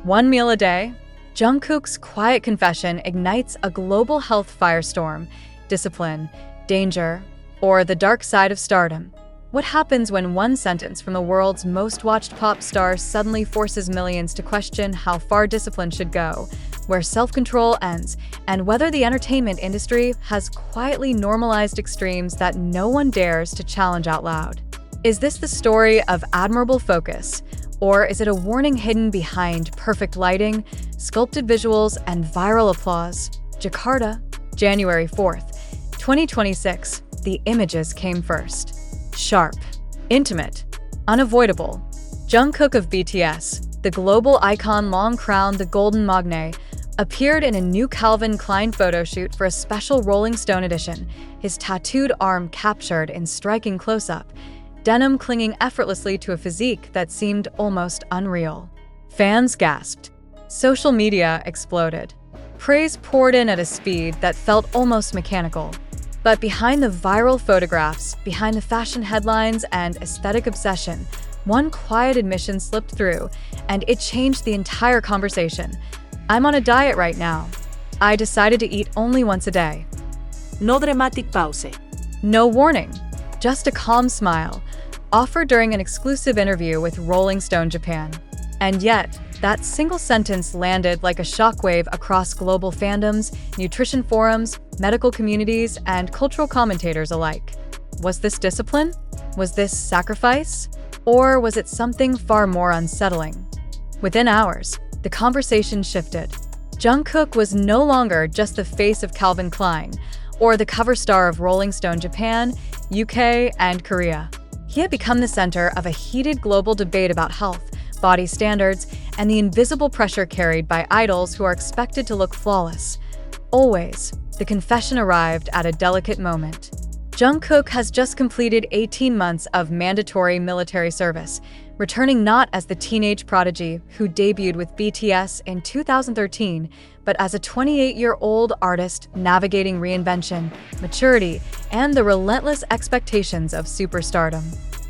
One meal a day? Jungkook's quiet confession ignites a global health firestorm, discipline, danger, or the dark side of stardom. What happens when one sentence from the world's most watched pop star suddenly forces millions to question how far discipline should go, where self-control ends, and whether the entertainment industry has quietly normalized extremes that no one dares to challenge out loud? Is this the story of admirable focus, or is it a warning hidden behind perfect lighting, sculpted visuals, and viral applause? Jakarta, January 4th, 2026. The images came first. Sharp, intimate, unavoidable. Jungkook of BTS, the global icon long crowned the Golden Magne, appeared in a new Calvin Klein photo shoot for a special Rolling Stone edition, his tattooed arm captured in striking close-up, denim clinging effortlessly to a physique that seemed almost unreal. Fans gasped. Social media exploded. Praise poured in at a speed that felt almost mechanical. But behind the viral photographs, behind the fashion headlines and aesthetic obsession, one quiet admission slipped through, and it changed the entire conversation. I'm on a diet right now. I decided to eat only once a day. No dramatic pause. No warning, just a calm smile, offered during an exclusive interview with Rolling Stone Japan. And yet, that single sentence landed like a shockwave across global fandoms, nutrition forums, medical communities, and cultural commentators alike. Was this discipline? Was this sacrifice? Or was it something far more unsettling? Within hours, the conversation shifted. Jungkook was no longer just the face of Calvin Klein, or the cover star of Rolling Stone Japan, UK, and Korea. He had become the center of a heated global debate about health, body standards, and the invisible pressure carried by idols who are expected to look flawless. Always, the confession arrived at a delicate moment. Jungkook has just completed 18 months of mandatory military service, returning not as the teenage prodigy who debuted with BTS in 2013, but as a 28-year-old artist navigating reinvention, maturity, and the relentless expectations of superstardom.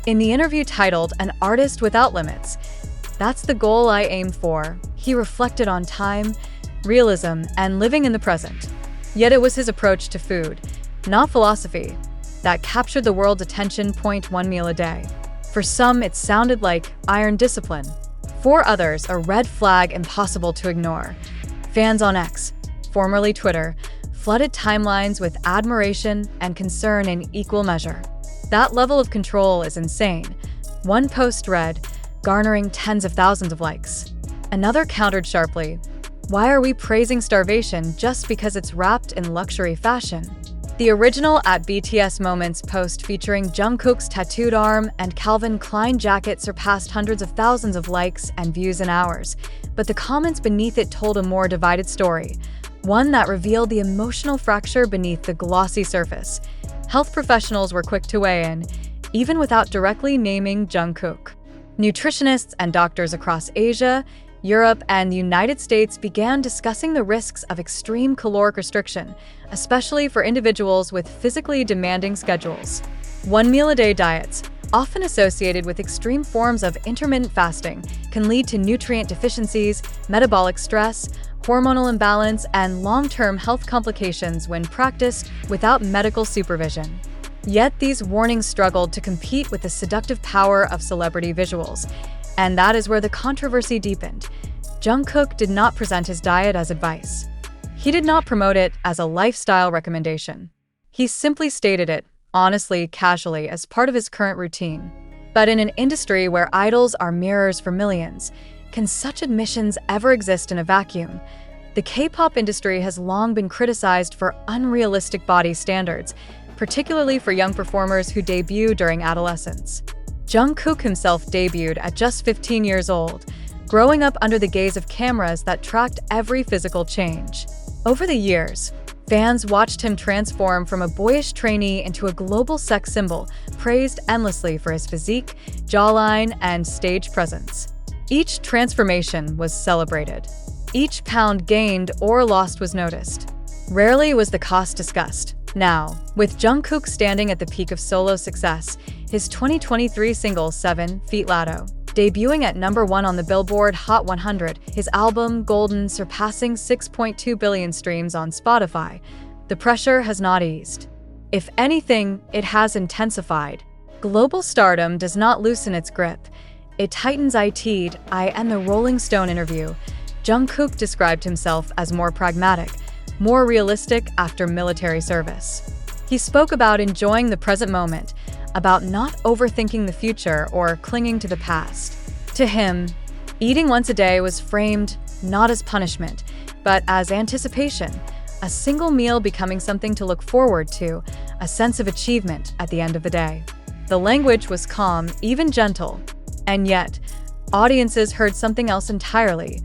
In the interview titled "An Artist Without Limits," "That's the goal I aim for," he reflected on time, realism, and living in the present. Yet it was his approach to food, not philosophy, that captured the world's attention. One meal a day. For some, it sounded like iron discipline. For others, a red flag impossible to ignore. Fans on X, formerly Twitter, flooded timelines with admiration and concern in equal measure. That level of control is insane. One post read, garnering tens of thousands of likes. Another countered sharply, "Why are we praising starvation just because it's wrapped in luxury fashion?" The original at BTS Moments post featuring Jungkook's tattooed arm and Calvin Klein jacket surpassed hundreds of thousands of likes and views in hours, but the comments beneath it told a more divided story, one that revealed the emotional fracture beneath the glossy surface. Health professionals were quick to weigh in, even without directly naming Jungkook. Nutritionists and doctors across Asia, Europe, and the United States began discussing the risks of extreme caloric restriction, especially for individuals with physically demanding schedules. One-meal-a-day diets, often associated with extreme forms of intermittent fasting, can lead to nutrient deficiencies, metabolic stress, hormonal imbalance, and long-term health complications when practiced without medical supervision. Yet these warnings struggled to compete with the seductive power of celebrity visuals. And that is where the controversy deepened. Jungkook did not present his diet as advice. He did not promote it as a lifestyle recommendation. He simply stated it, honestly, casually, as part of his current routine. But in an industry where idols are mirrors for millions, can such admissions ever exist in a vacuum? The K-pop industry has long been criticized for unrealistic body standards, particularly for young performers who debut during adolescence. Jungkook himself debuted at just 15 years old, growing up under the gaze of cameras that tracked every physical change. Over the years, fans watched him transform from a boyish trainee into a global sex symbol, praised endlessly for his physique, jawline, and stage presence. Each transformation was celebrated. Each pound gained or lost was noticed. Rarely was the cost discussed. Now, with Jungkook standing at the peak of solo success, his 2023 single 7 Feet Lato Debuting at #1 on the Billboard Hot 100, his album Golden surpassing 6.2 billion streams on Spotify, the pressure has not eased. If anything, it has intensified. Global stardom does not loosen its grip. It tightens it. In the Rolling Stone interview, Jungkook described himself as more pragmatic, more realistic after military service. He spoke about enjoying the present moment, about not overthinking the future or clinging to the past. To him, eating once a day was framed not as punishment, but as anticipation, a single meal becoming something to look forward to, a sense of achievement at the end of the day. The language was calm, even gentle, and yet, audiences heard something else entirely.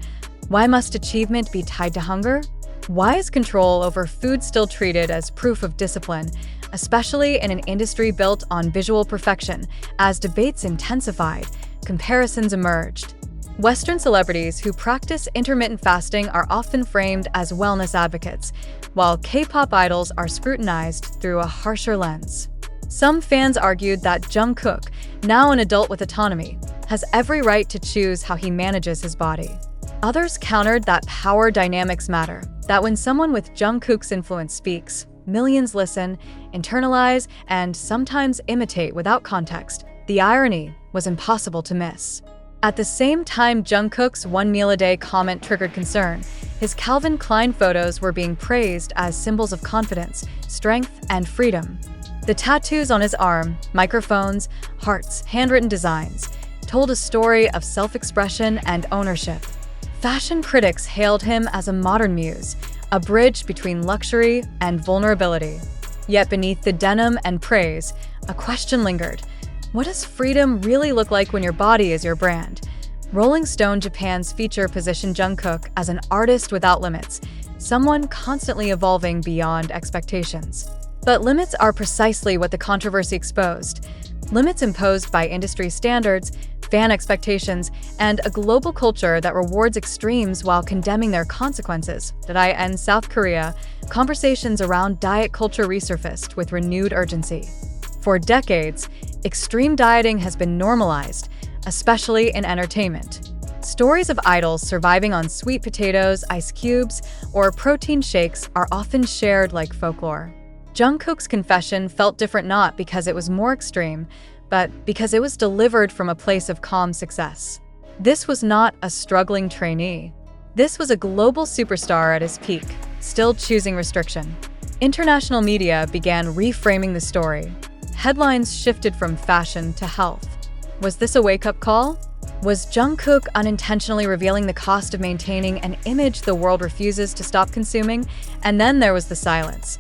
Why must achievement be tied to hunger? Why is control over food still treated as proof of discipline, especially in an industry built on visual perfection? As debates intensified, comparisons emerged. Western celebrities who practice intermittent fasting are often framed as wellness advocates, while K-pop idols are scrutinized through a harsher lens. Some fans argued that Jungkook, now an adult with autonomy, has every right to choose how he manages his body. Others countered that power dynamics matter, that when someone with Jungkook's influence speaks, millions listen, internalize, and sometimes imitate without context. The irony was impossible to miss. At the same time Jungkook's one meal a day comment triggered concern, his Calvin Klein photos were being praised as symbols of confidence, strength, and freedom. The tattoos on his arm, microphones, hearts, handwritten designs, told a story of self-expression and ownership. Fashion critics hailed him as a modern muse, a bridge between luxury and vulnerability. Yet beneath the denim and praise, a question lingered. What does freedom really look like when your body is your brand? Rolling Stone Japan's feature positioned Jungkook as an artist without limits, someone constantly evolving beyond expectations. But limits are precisely what the controversy exposed. Limits imposed by industry standards, fan expectations, and a global culture that rewards extremes while condemning their consequences. In South Korea, conversations around diet culture resurfaced with renewed urgency. For decades, extreme dieting has been normalized, especially in entertainment. Stories of idols surviving on sweet potatoes, ice cubes, or protein shakes are often shared like folklore. Jungkook's confession felt different not because it was more extreme, but because it was delivered from a place of calm success. This was not a struggling trainee. This was a global superstar at his peak, still choosing restriction. International media began reframing the story. Headlines shifted from fashion to health. Was this a wake-up call? Was Jungkook unintentionally revealing the cost of maintaining an image the world refuses to stop consuming? And then there was the silence.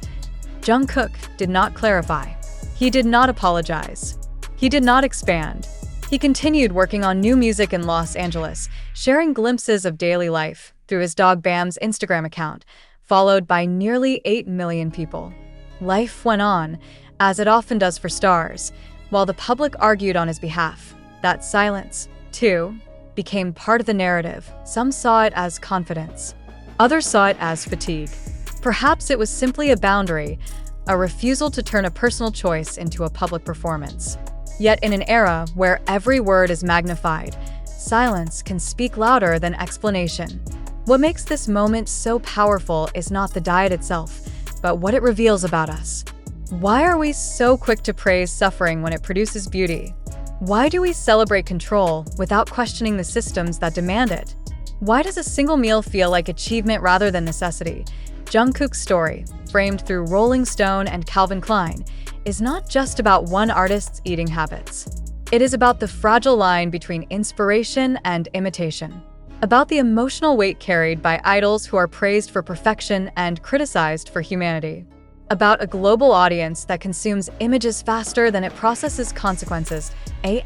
Jungkook did not clarify. He did not apologize. He did not expand. He continued working on new music in Los Angeles, sharing glimpses of daily life through his dog Bam's Instagram account, followed by nearly 8 million people. Life went on, as it often does for stars, while the public argued on his behalf. That silence, too, became part of the narrative. Some saw it as confidence. Others saw it as fatigue. Perhaps it was simply a boundary, a refusal to turn a personal choice into a public performance. Yet in an era where every word is magnified, silence can speak louder than explanation. What makes this moment so powerful is not the diet itself, but what it reveals about us. Why are we so quick to praise suffering when it produces beauty? Why do we celebrate control without questioning the systems that demand it? Why does a single meal feel like achievement rather than necessity? Jungkook's story, framed through Rolling Stone and Calvin Klein, is not just about one artist's eating habits. It is about the fragile line between inspiration and imitation, about the emotional weight carried by idols who are praised for perfection and criticized for humanity, about a global audience that consumes images faster than it processes consequences.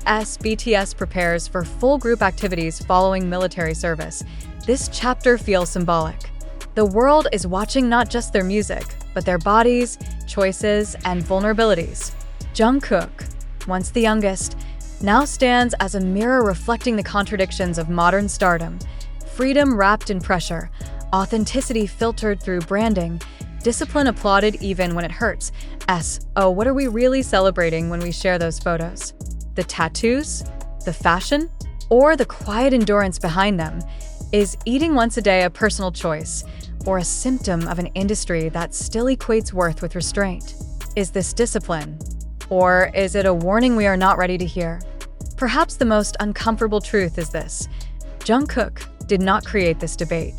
As BTS prepares for full group activities following military service, this chapter feels symbolic. The world is watching not just their music, but their bodies, choices, and vulnerabilities. Jungkook, once the youngest, now stands as a mirror reflecting the contradictions of modern stardom. Freedom wrapped in pressure, authenticity filtered through branding, discipline applauded even when it hurts. What are we really celebrating when we share those photos? The tattoos? The fashion? or the quiet endurance behind them? Is eating once a day a personal choice, or a symptom of an industry that still equates worth with restraint? Is this discipline, or is it a warning we are not ready to hear? Perhaps the most uncomfortable truth is this: Jungkook did not create this debate.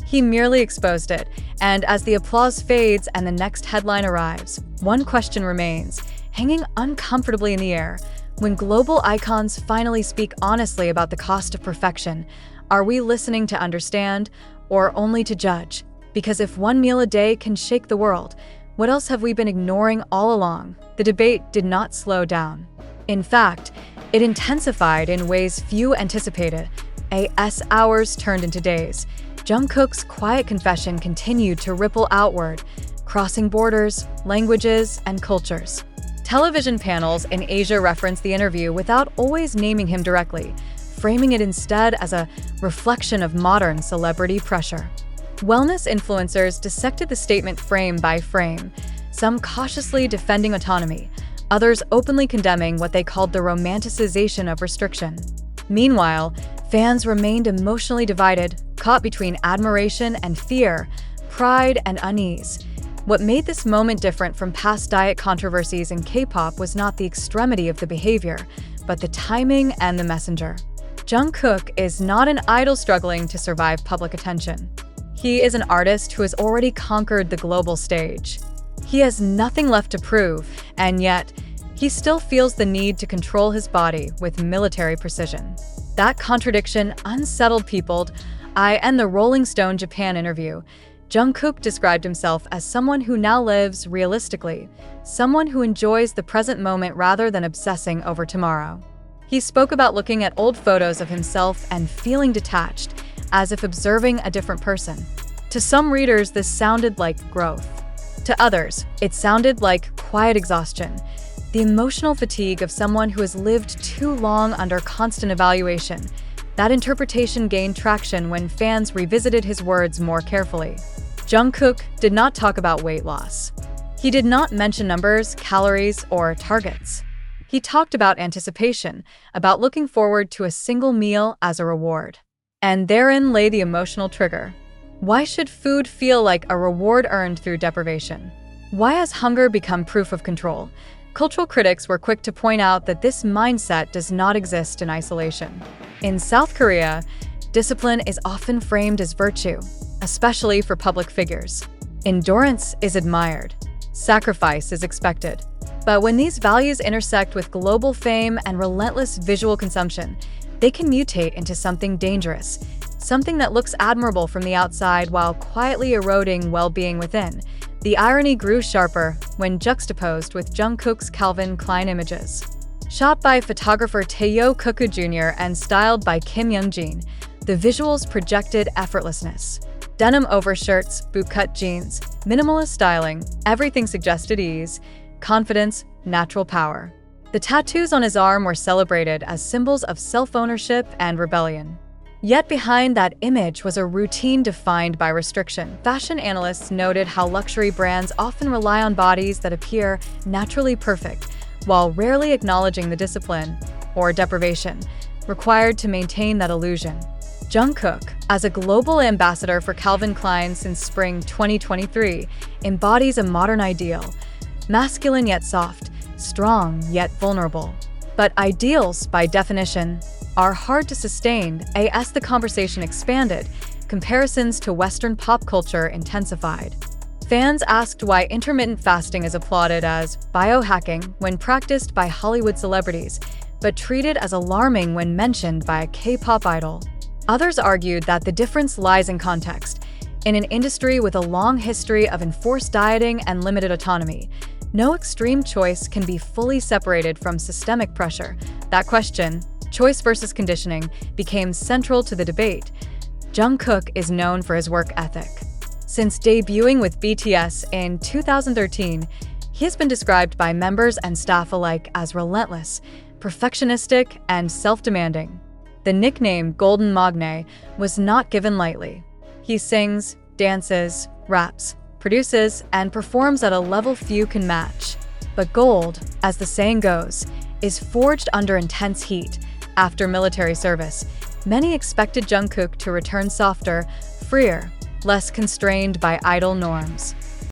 He merely exposed it, and as the applause fades and the next headline arrives, one question remains, hanging uncomfortably in the air. When global icons finally speak honestly about the cost of perfection, are we listening to understand or only to judge? Because if one meal a day can shake the world, what else have we been ignoring all along? The debate did not slow down. In fact, it intensified in ways few anticipated. As hours turned into days, Jungkook's quiet confession continued to ripple outward, crossing borders, languages, and cultures. Television panels in Asia referenced the interview without always naming him directly, framing it instead as a reflection of modern celebrity pressure. Wellness influencers dissected the statement frame by frame, some cautiously defending autonomy, others openly condemning what they called the romanticization of restriction. Meanwhile, fans remained emotionally divided, caught between admiration and fear, pride and unease. What made this moment different from past diet controversies in K-pop was not the extremity of the behavior, but the timing and the messenger. Jungkook is not an idol struggling to survive public attention. He is an artist who has already conquered the global stage. He has nothing left to prove, and yet, he still feels the need to control his body with military precision. That contradiction unsettled people. In the Rolling Stone Japan interview, Jungkook described himself as someone who now lives realistically, someone who enjoys the present moment rather than obsessing over tomorrow. He spoke about looking at old photos of himself and feeling detached, as if observing a different person. To some readers, this sounded like growth. To others, it sounded like quiet exhaustion, the emotional fatigue of someone who has lived too long under constant evaluation. That interpretation gained traction when fans revisited his words more carefully. Jungkook did not talk about weight loss. He did not mention numbers, calories, or targets. He talked about anticipation, about looking forward to a single meal as a reward. And therein lay the emotional trigger. Why should food feel like a reward earned through deprivation? Why has hunger become proof of control? Cultural critics were quick to point out that this mindset does not exist in isolation. In South Korea, discipline is often framed as virtue, especially for public figures. Endurance is admired. Sacrifice is expected. But when these values intersect with global fame and relentless visual consumption, they can mutate into something dangerous, something that looks admirable from the outside while quietly eroding well-being within. The irony grew sharper when juxtaposed with Jungkook's Calvin Klein images. Shot by photographer Taehyung Jr. and styled by Kim Young-jin, the visuals projected effortlessness. Denim overshirts, bootcut jeans, minimalist styling, everything suggested ease, confidence, natural power. The tattoos on his arm were celebrated as symbols of self-ownership and rebellion. Yet behind that image was a routine defined by restriction. Fashion analysts noted how luxury brands often rely on bodies that appear naturally perfect, while rarely acknowledging the discipline, or deprivation, required to maintain that illusion. Jungkook, as a global ambassador for Calvin Klein since spring 2023, embodies a modern ideal, masculine yet soft, strong yet vulnerable. But ideals, by definition, are hard to sustain. As the conversation expanded, comparisons to Western pop culture intensified. Fans asked why intermittent fasting is applauded as biohacking when practiced by Hollywood celebrities, but treated as alarming when mentioned by a K-pop idol. Others argued that the difference lies in context. In an industry with a long history of enforced dieting and limited autonomy, no extreme choice can be fully separated from systemic pressure. That question, choice versus conditioning, became central to the debate. Jungkook is known for his work ethic. Since debuting with BTS in 2013, he has been described by members and staff alike as relentless, perfectionistic, and self-demanding. The nickname Golden Magne was not given lightly. He sings, dances, raps, produces, and performs at a level few can match. But gold, as the saying goes, is forged under intense heat. After military service, many expected Jungkook to return softer, freer, less constrained by idol norms.